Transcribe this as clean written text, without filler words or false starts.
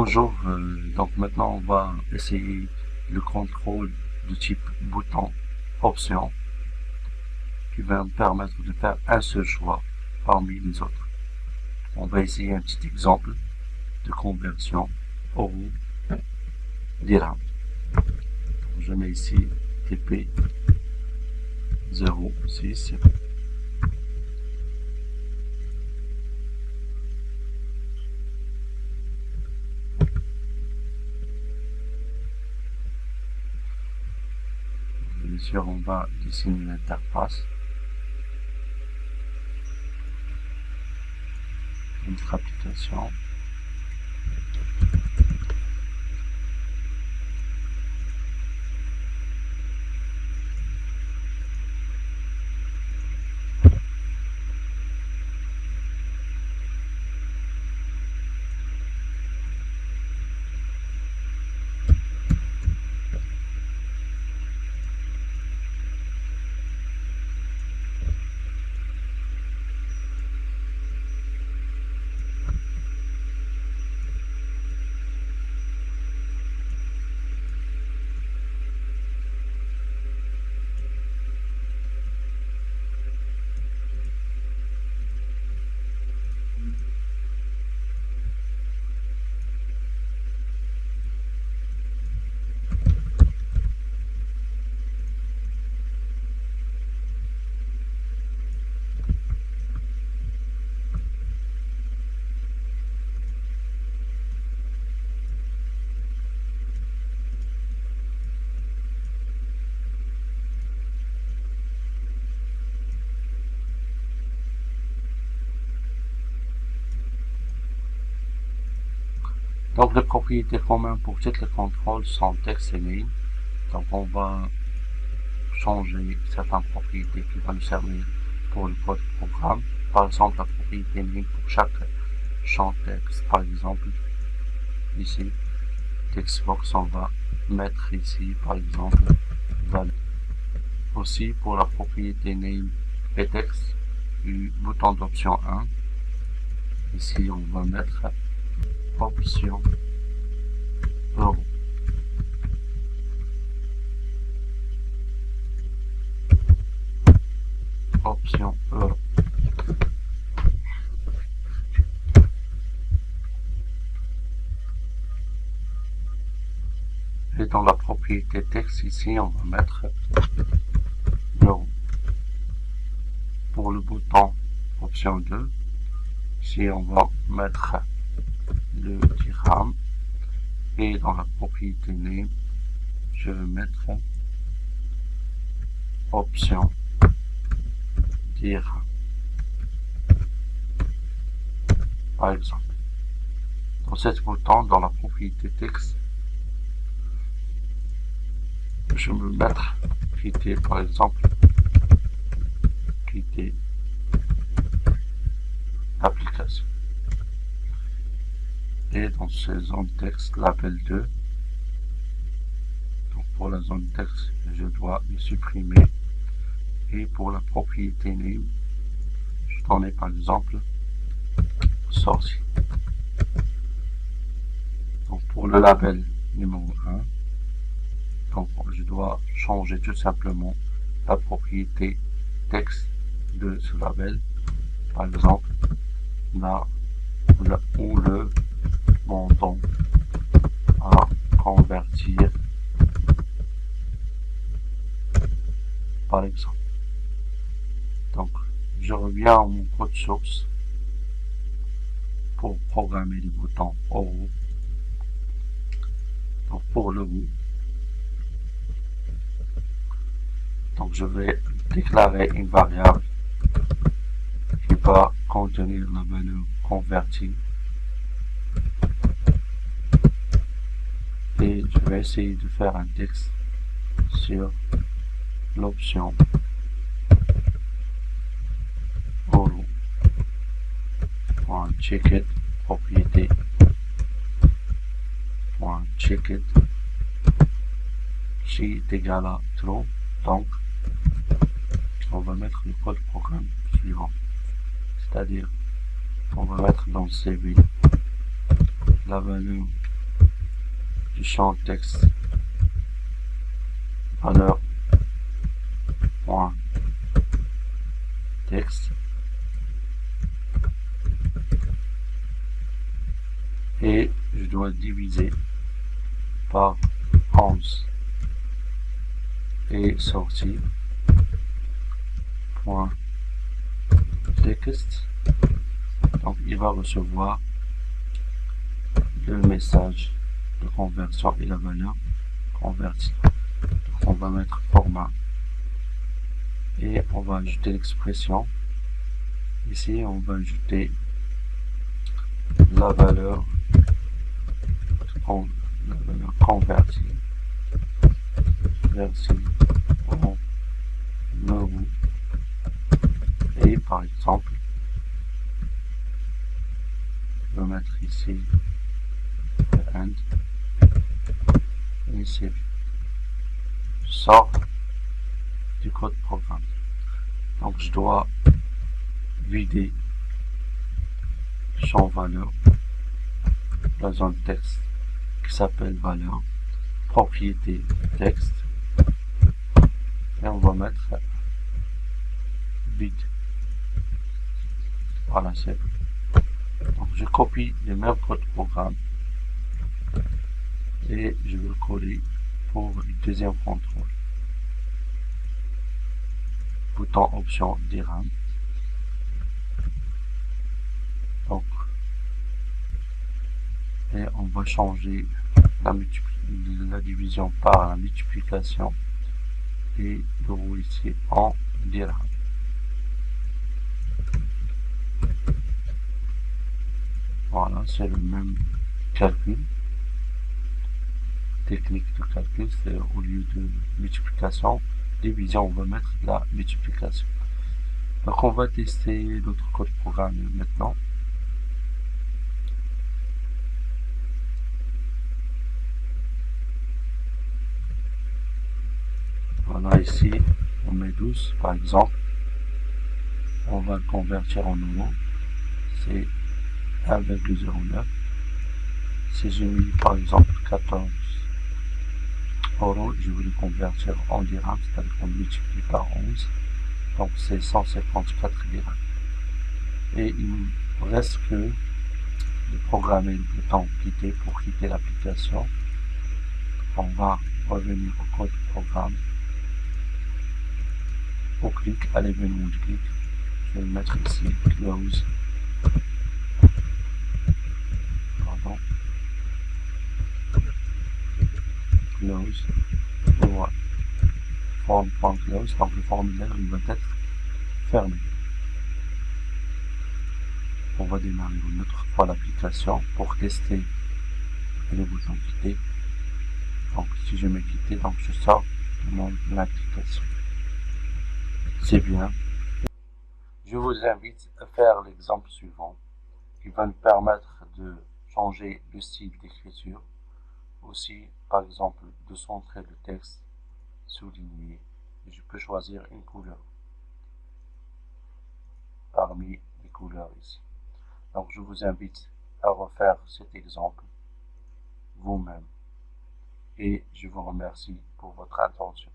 Bonjour, donc maintenant on va essayer le contrôle de type bouton option qui va me permettre de faire un seul choix parmi les autres. On va essayer un petit exemple de conversion euro dirham. Je mets ici TP 06. Bien sûr, on va dessiner l'interface. Notre application. Donc les propriétés communes pour toutes les contrôles sont text et name. Donc on va changer certaines propriétés qui vont nous servir pour le code programme. Par exemple, la propriété name pour chaque champ texte. Par exemple, ici, textbox, on va mettre ici, par exemple, valeur. Aussi, pour la propriété name et texte, du bouton d'option 1. Ici, on va mettre option euro. Option euro. Et dans la propriété texte ici, on va mettre euro. Pour le bouton option 2, ici on va mettre le dirham. Et dans la propriété name, je vais mettre option dirham. Par exemple. Dans cet bouton, dans la propriété texte, je vais mettre quitter, par exemple, quitter l'application. Et dans ces zones texte, label 2, donc pour la zone texte, je dois le supprimer. Et pour la propriété name, je donne par exemple sorcier. Donc pour le label numéro 1, donc je dois changer tout simplement la propriété texte de ce label. Par exemple, là où le montant à convertir, par exemple. Donc, je reviens à mon code source pour programmer les boutons euro. Donc, pour l'euro, donc je vais déclarer une variable qui va contenir la valeur convertie. Et je vais essayer de faire un texte sur l'option euro. .checkout propriété .checkout qui est égal à true. Donc on va mettre le code programme suivant, c'est-à-dire on va mettre dans le CV la valeur du champ texte valeur point texte et je dois diviser par 11 et sortir point texte. Donc il va recevoir le message de conversion et la valeur convertie. Donc on va mettre format et on va ajouter l'expression. Ici on va ajouter la valeur convertie en euros et par exemple je vais mettre ici end et c'est sort du code programme. Donc je dois vider champ valeur, la zone texte qui s'appelle valeur, propriété texte et on va mettre vide. Voilà, c'est bon. Donc je copie le même code programme et je vais le coller pour le deuxième contrôle. Bouton option DRAM. Donc et on va changer la division par la multiplication et le roue ici en DRAM. Voilà, c'est le même calcul. Technique de calcul, c'est au lieu de multiplication, division, on va mettre la multiplication. Donc on va tester notre code programme maintenant. Voilà, ici on met 12 par exemple. On va le convertir en euros. C'est 1,09. Si j'ai mis par exemple 14 euros, je vais le convertir en dirhams, c'est-à-dire qu'on multiplie par 11. Donc c'est 154 dirhams. Et il ne reste que de programmer le bouton quitter pour quitter l'application. On va revenir au code programme. Au clic, à l'événement du clic, je vais le mettre ici, close. Pardon. Close. Et voilà. Form.close, donc le formulaire il va être fermé. On va démarrer une autre fois l'application pour tester le bouton quitter. Donc si je mets quitter, donc je sors de mon application. C'est bien. Je vous invite à faire l'exemple suivant qui va nous permettre de changer le style d'écriture. Aussi, par exemple, de centrer le texte, souligner. Je peux choisir une couleur parmi les couleurs ici. Donc je vous invite à refaire cet exemple vous-même et je vous remercie pour votre attention.